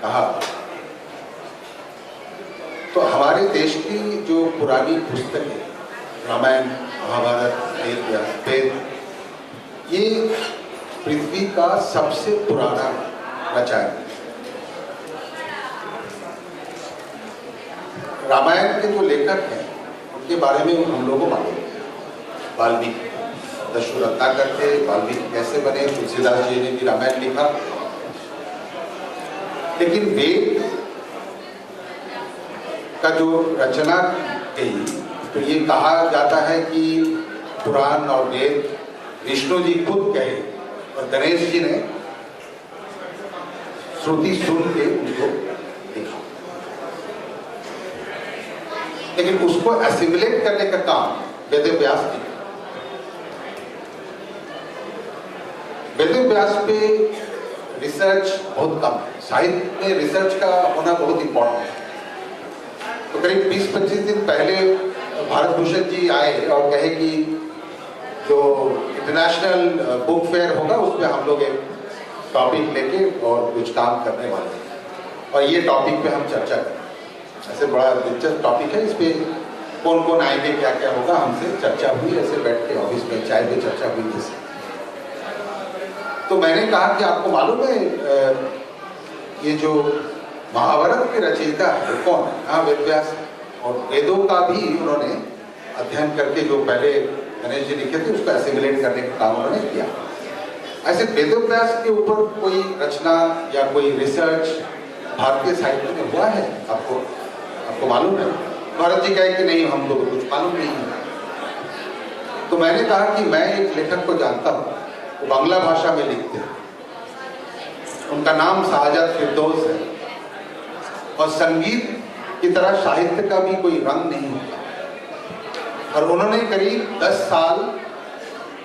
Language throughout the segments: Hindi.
कहा तो हमारे देश की जो पुरानी पुस्तकें रामायण, महाभारत, वेद, ये पृथ्वी का सबसे पुराना रचना। रामायण के जो लेखक हैं उनके बारे में हम लोगों को मालूम है। वाल्मीकि, दशरथ रत्नाकर थे, वाल्मीकि कैसे बने, तुलसीदास जी ने भी रामायण लिखा। लेकिन वेद का जो रचना गई तो ये कहा जाता है कि पुराण और वेद विष्णु जी खुद कहे और गणेश जी ने श्रुति सुन के उनको लिखा। लेकिन उसको एसिमुलेट करने का काम वेद व्यास ने। वेद व्यास पे रिसर्च बहुत कम है। साहित्य में रिसर्च का होना बहुत इंपॉर्टेंट है। तो करीब 20-25 दिन पहले भारत भूषण जी आए और कहे कि जो इंटरनेशनल बुक फेयर होगा उसमें हम लोग एक टॉपिक लेके और कुछ काम करने वाले हैं और ये टॉपिक पे हम चर्चा करें। ऐसे बड़ा दिलचस्प टॉपिक है, इस पे कौन कौन आएंगे, क्या क्या होगा, हमसे चर्चा हुई। ऐसे बैठ के ऑफिस में चाय पे चर्चा हुई जैसे। तो मैंने कहा कि आपको मालूम है ये जो महाभारत के रचयिता है कौन है? हाँ, वेद व्यास। और वेदों का भी उन्होंने अध्ययन करके जो पहले गणेश जी लिखे थे उसको एसिमुलेट करने का काम उन्होंने किया। ऐसे वेद व्यास के ऊपर कोई रचना या कोई रिसर्च भारतीय साहित्य में हुआ है? आपको मालूम है? भारत जी कहे कि नहीं, हम लोग कुछ मालूम नहीं है। तो मैंने कहा कि मैं एक लेखक को जानता हूँ, वो बांग्ला भाषा में लिखते हैं। उनका नाम शाहजाद फिरदौस है और संगीत की तरह साहित्य का भी कोई रंग नहीं होता। और उन्होंने करीब 10 साल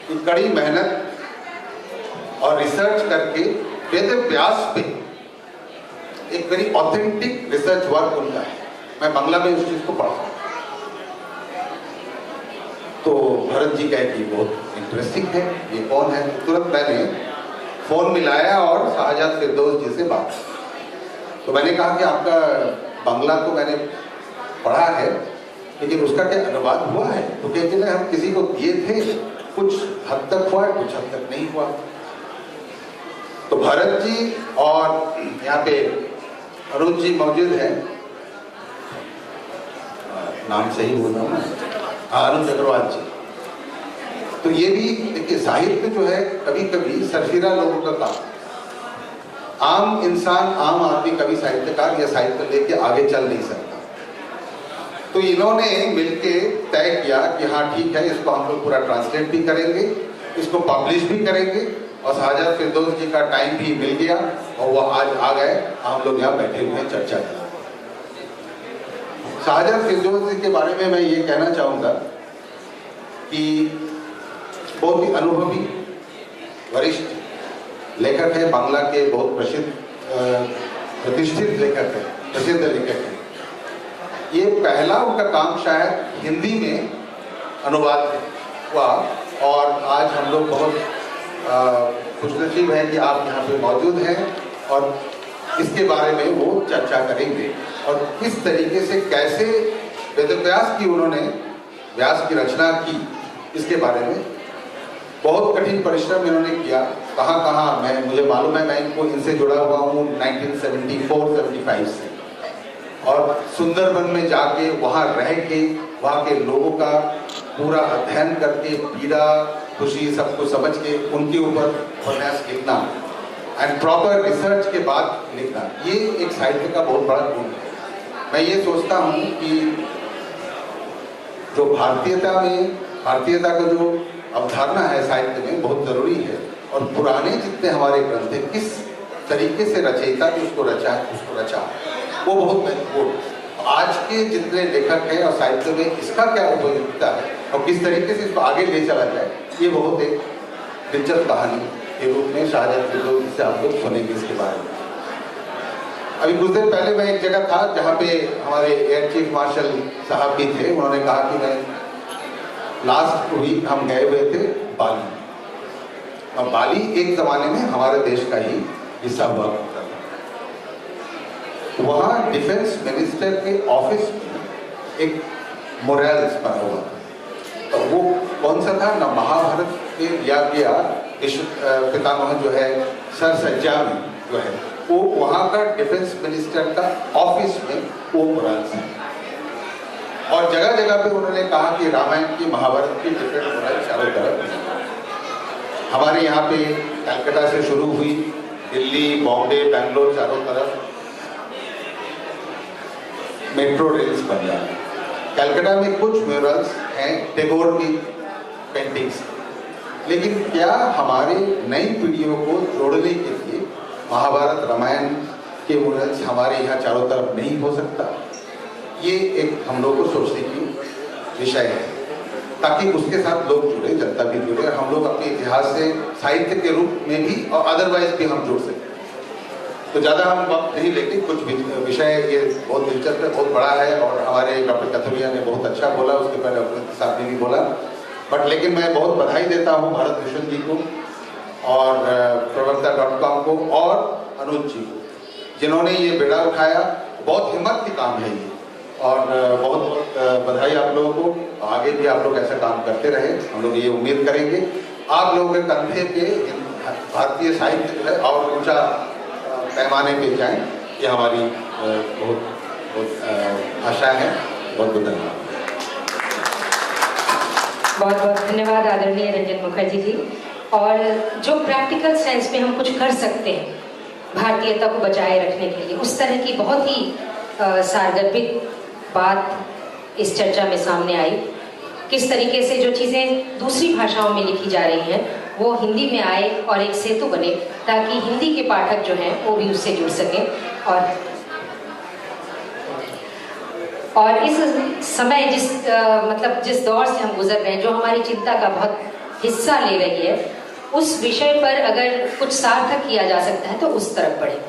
की कड़ी मेहनत और रिसर्च करके वेद व्यास पे एक वेरी ऑथेंटिक रिसर्च वर्क उनका है। मैं बांग्ला में उस चीज को पढ़ा तो भरत जी कहे कि बहुत इंटरेस्टिंग है, ये कौन है? तुरंत मैंने फोन मिलाया और शाहजाद फिरदौस जी से बात। तो मैंने कहा कि आपका बांग्ला तो मैंने पढ़ा है लेकिन उसका क्या अनुवाद हुआ है? तो कहते हैं हम किसी को दिए थे, कुछ हद तक हुआ, कुछ हद तक नहीं हुआ। तो भरत जी और यहाँ पे अरुण जी मौजूद हैं, नाम सही बोल रहा हूँ ना, अरुण अग्रवाल जी। तो ये भी देखिए, साहित्य जो है कभी कभी सरफिरा लोगों का काम। आम इंसान, आम आदमी कभी साहित्यकार या साहित्य लेके आगे चल नहीं सकता। तो इन्होंने मिलके तय किया कि हाँ ठीक है, इसको हम लोग पूरा ट्रांसलेट भी करेंगे, इसको पब्लिश भी करेंगे। और शाहजाद फिरदौस जी का टाइम भी मिल गया और वो आज आ गए, हम लोग यहाँ बैठे हुए चर्चा करें। शाहजाद फिरदौस जी के बारे में मैं ये कहना चाहूँगा कि बहुत ही अनुभवी वरिष्ठ लेखक है, बांग्ला के बहुत प्रतिष्ठित लेखक है, प्रसिद्ध लेखक है। ये पहला उनका काम शायद हिंदी में अनुवाद हुआ और आज हम लोग बहुत खुशनसीब हैं कि आप यहाँ पे मौजूद हैं और इसके बारे में वो चर्चा करेंगे और किस तरीके से कैसे वेद व्यास की उन्होंने व्यास की रचना की, इसके बारे में बहुत कठिन परिश्रम इन्होंने किया। कहाँ कहाँ मुझे मालूम है, मैं इनसे जुड़ा हुआ हूँ 1974-75 से, और सुंदरबन में जाके वहाँ रह के वहाँ के लोगों का पूरा अध्ययन करके, पीड़ा खुशी सबको समझ के उनके ऊपर उपन्यास लिखना एंड प्रॉपर रिसर्च के बाद लिखना, ये एक साहित्य का बहुत बड़ा गुण है। मैं ये सोचता हूँ कि जो भारतीयता का जो अवधारणा है साहित्य में बहुत जरूरी है और पुराने जितने हमारे ग्रंथ हैं किस तरीके से रचयिता ने उसको रचा वो बहुत महत्वपूर्ण। आज के जितने लेखक हैं और साहित्य में इसका क्या उपयोगिता है और किस तरीके से इसको आगे ले चला जाए, ये बहुत एक दिलचस्प कहानी के रूप में शाहजाद फिरदौस से आप लोग सुनेंगे इसके बारे में। अभी कुछ देर पहले मैं एक जगह था जहाँ पे हमारे एयर चीफ मार्शल साहब भी थे। उन्होंने कहा कि मैं लास्ट वीक हम गए हुए थे बाली, और बाली एक जमाने में हमारे देश का ही हिस्सा हुआ करता था। वहाँ डिफेंस मिनिस्टर के ऑफिस में एक मोरल्स बना हुआ था। तो वो कौन सा था ना, महाभारत के दिया गया पितामह जो है सर सज्जा में जो है वो वहाँ का डिफेंस मिनिस्टर का ऑफिस में वो मोरल्स है। और जगह जगह पे उन्होंने कहा कि रामायण की महाभारत की डिफरेंट मोरल चारों तरफ। हमारे यहाँ पे कलकत्ता से शुरू हुई, दिल्ली, बॉम्बे, बेंगलोर, चारों तरफ मेट्रो रेल्स बन रहा है। कलकत्ता में कुछ म्यूरल्स हैं टैगोर की पेंटिंग्स, लेकिन क्या हमारे नई पीढ़ियों को जोड़ने के लिए महाभारत रामायण के म्यूरल्स हमारे यहाँ चारों तरफ नहीं हो सकता? ये एक हम लोग को सोचने की विषय है, ताकि उसके साथ लोग जुड़े, जनता भी जुड़े, और हम लोग अपने इतिहास से साहित्य के रूप में भी और अदरवाइज भी हम जुड़ सकें। तो ज़्यादा हम वक्त नहीं लेते, कुछ विषय ये बहुत दिलचस्प है, बहुत बड़ा है, और हमारे डॉक्टर कथुरिया ने बहुत अच्छा बोला, उसके पहले डॉक्टर साहब ने भी बोला। बट लेकिन मैं बहुत बधाई देता हूँ भारत भूषण जी को और प्रवक्ता.com को और अनुज जी को, जिन्होंने ये बेड़ा उठाया। बहुत हिम्मत की काम है ये, और बहुत बहुत बधाई आप लोगों को। आगे भी आप लोग ऐसा काम करते रहे, हम लोग ये उम्मीद करेंगे। आप लोगों के कंधे पे भारतीय साहित्य जो है और ऊंचा पैमाने पे जाएं, ये हमारी बहुत बहुत आशा है। बहुत बहुत धन्यवाद। बहुत बहुत धन्यवाद आदरणीय रंजन मुखर्जी जी। और जो प्रैक्टिकल सेंस में हम कुछ कर सकते हैं भारतीयता को बचाए रखने के लिए, उस तरह की बहुत ही सारगर्भित बात इस चर्चा में सामने आई। किस तरीके से जो चीज़ें दूसरी भाषाओं में लिखी जा रही हैं वो हिंदी में आए और एक सेतु बने, ताकि हिंदी के पाठक जो हैं वो भी उससे जुड़ सकें। और इस समय जिस दौर से हम गुजर रहे हैं, जो हमारी चिंता का बहुत हिस्सा ले रही है, उस विषय पर अगर कुछ सार्थक किया जा सकता है तो उस तरफ बढ़े।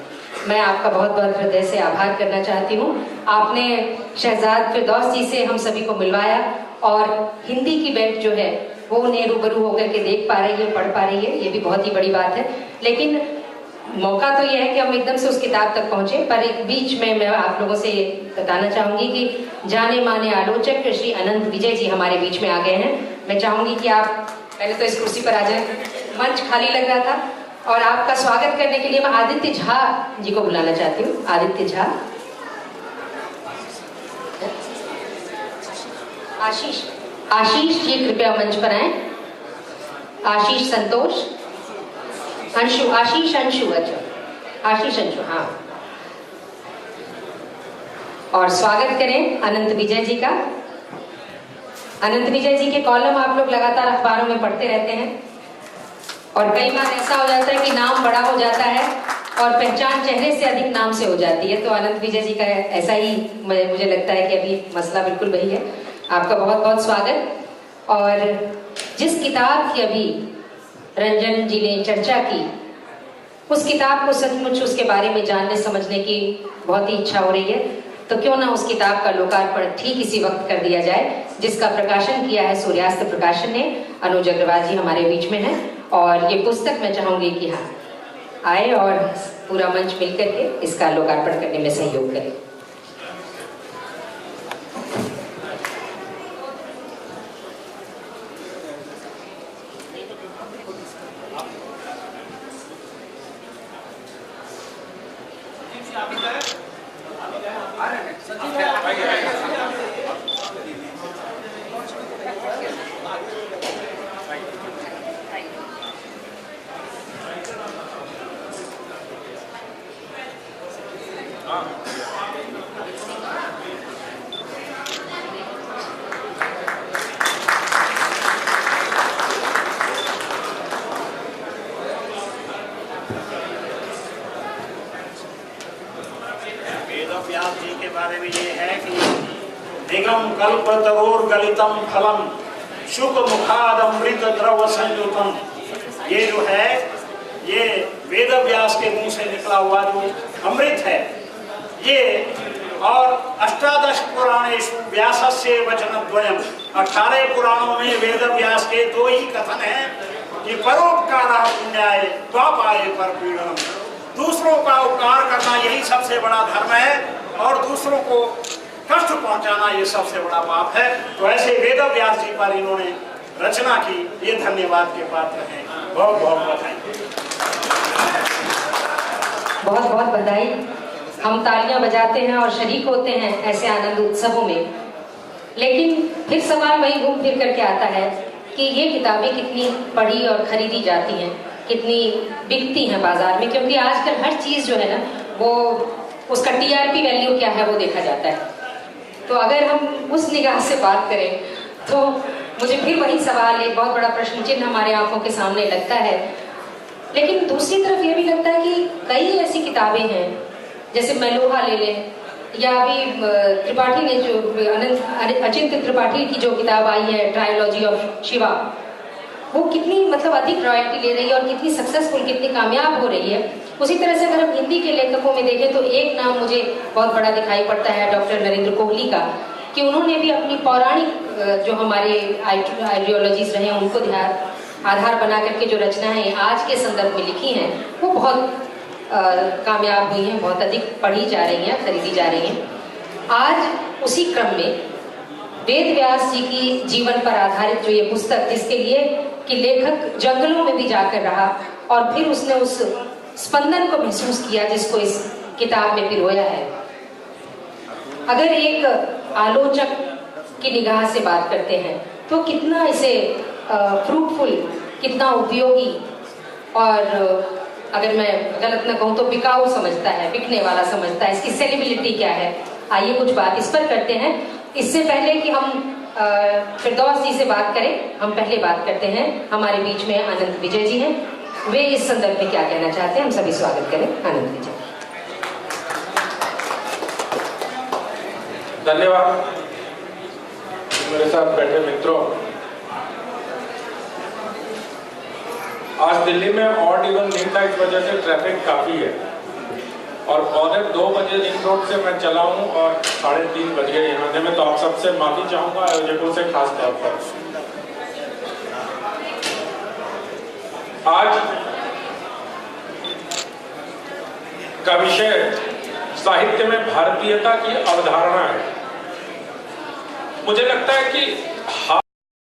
मैं आपका बहुत बहुत हृदय से आभार करना चाहती हूँ। आपने शहजाद फिरदौस जी से हम सभी को मिलवाया, और हिंदी की बेल्ट जो है वो उन्हें रूबरू होकर के देख पा रही है, पढ़ पा रही है, ये भी बहुत ही बड़ी बात है। लेकिन मौका तो यह है कि हम एकदम से उस किताब तक पहुंचे, पर एक बीच में मैं आप लोगों से बताना चाहूंगी कि जाने माने आलोचक श्री अनंत विजय जी हमारे बीच में आ गए हैं। मैं चाहूंगी कि आप पहले तो इस कुर्सी पर आ जाएं, मंच खाली लग रहा था, और आपका स्वागत करने के लिए मैं आदित्य झा जी को बुलाना चाहती हूँ। आदित्य झा, आशीष जी कृपया मंच पर आए। आशीष संतोष, अंशु, आशीष अंशु, अच्छा आशीष अंशु, हाँ। और स्वागत करें अनंत विजय जी का। अनंत विजय जी के कॉलम आप लोग लगातार अखबारों में पढ़ते रहते हैं, और कई बार ऐसा हो जाता है कि नाम बड़ा हो जाता है और पहचान चेहरे से अधिक नाम से हो जाती है। तो अनंत विजय जी का ऐसा ही मुझे लगता है कि अभी मसला बिल्कुल वही है। आपका बहुत बहुत स्वागत। और जिस किताब की अभी रंजन जी ने चर्चा की, उस किताब को सचमुच उसके बारे में जानने समझने की बहुत ही इच्छा हो रही है, तो क्यों ना उस किताब का लोकार्पण ठीक इसी वक्त कर दिया जाए, जिसका प्रकाशन किया है सूर्यास्त प्रकाशन ने। अनुज अग्रवाल जी हमारे बीच में हैं, और ये पुस्तक मैं चाहूंगी कि हाँ आए और पूरा मंच मिलकर के इसका लोकार्पण करने में सहयोग करें। व्यास जी के बारे में ये है कि निगम कल्पतरोर गलितम फलम शुक मुखाद अमृत द्रव संयुतम। ये जो है ये वेद व्यास के मुंह से निकला हुआ जो अमृत है ये, और अष्टादश पुराणेषु व्यासस्य वचनद्वयम्, 18 पुराणों में वेद व्यास के 2 ही कथन हैं कि परोपकारः पुण्याय त्वापाय परपीडनम्। दूसरों का उपकार करना यही सबसे बड़ा धर्म है और दूसरों को कष्ट पहुंचाना ये सबसे बड़ा पाप है। तो ऐसे वेद व्यास जी पर इन्होंने रचना की, ये धन्यवाद के पात्र हैं। बहुत बहुत बधाई। बहुत बहुत बधाई। हम तालियां बजाते हैं और शरीक होते हैं ऐसे आनंद उत्सवों में, लेकिन फिर सवाल वही घूम फिर करके आता है कि ये किताबें कितनी पढ़ी और खरीदी जाती हैं, कितनी बिकती हैं बाजार में, क्योंकि आजकल हर चीज़ जो है ना वो उसका टीआरपी वैल्यू क्या है वो देखा जाता है। तो अगर हम उस निगाह से बात करें तो मुझे फिर वही सवाल, एक बहुत बड़ा प्रश्न चिन्ह हमारे आंखों के सामने लगता है। लेकिन दूसरी तरफ ये भी लगता है कि कई ऐसी किताबें हैं, जैसे मेलोहा ले लें, या अभी त्रिपाठी ने जो अचिंत्य त्रिपाठी की जो किताब आई है ट्रायोलॉजी ऑफ शिवा, वो कितनी मतलब अधिक रॉयल्टी ले रही है और कितनी सक्सेसफुल, कितनी कामयाब हो रही है। उसी तरह से अगर हम हिंदी के लेखकों में देखें तो एक नाम मुझे बहुत बड़ा दिखाई पड़ता है डॉक्टर नरेंद्र कोहली का, कि उन्होंने भी अपनी पौराणिक जो हमारे आइडियोलॉजीज रहे हैं उनको आधार बना करके जो रचनाएं आज के संदर्भ में लिखी हैं वो बहुत कामयाब हुई हैं, बहुत अधिक पढ़ी जा रही हैं, खरीदी जा रही हैं। आज उसी क्रम में वेद व्यास जी की जीवन पर आधारित जो ये पुस्तक, जिसके लिए कि लेखक जंगलों में भी जाकर रहा और फिर उसने उस स्पंदन को महसूस किया जिसको इस किताब में पिरोया है। अगर एक आलोचक की निगाह से बात करते हैं तो कितना इसे फ्रूटफुल, कितना उपयोगी और अगर मैं गलत न कहूँ तो बिकाऊ समझता है, बिकने वाला समझता है, इसकी सेलिबिलिटी क्या है। आइए कुछ बात इस पर करते हैं। इससे पहले कि हम फिरदौस जी से बात करें, हम पहले बात करते हैं, हमारे बीच में अनंत विजय जी हैं, वे इस संदर्भ में क्या कहना चाहते हैं। हम सभी स्वागत करें अनंत विजय। धन्यवाद। मेरे साथ बैठे मित्रों, आज दिल्ली में ऑड इवन नहीं था, इस वजह से ट्रैफिक काफी है और 2:15 बजे रिंग रोड से मैं चला हूँ और 3:30 बज गए यहाँ आने में, तो आप सबसे माफी चाहूंगा आयोजकों से खास तौर पर। आज का विषय साहित्य में भारतीयता की अवधारणा है। मुझे लगता है कि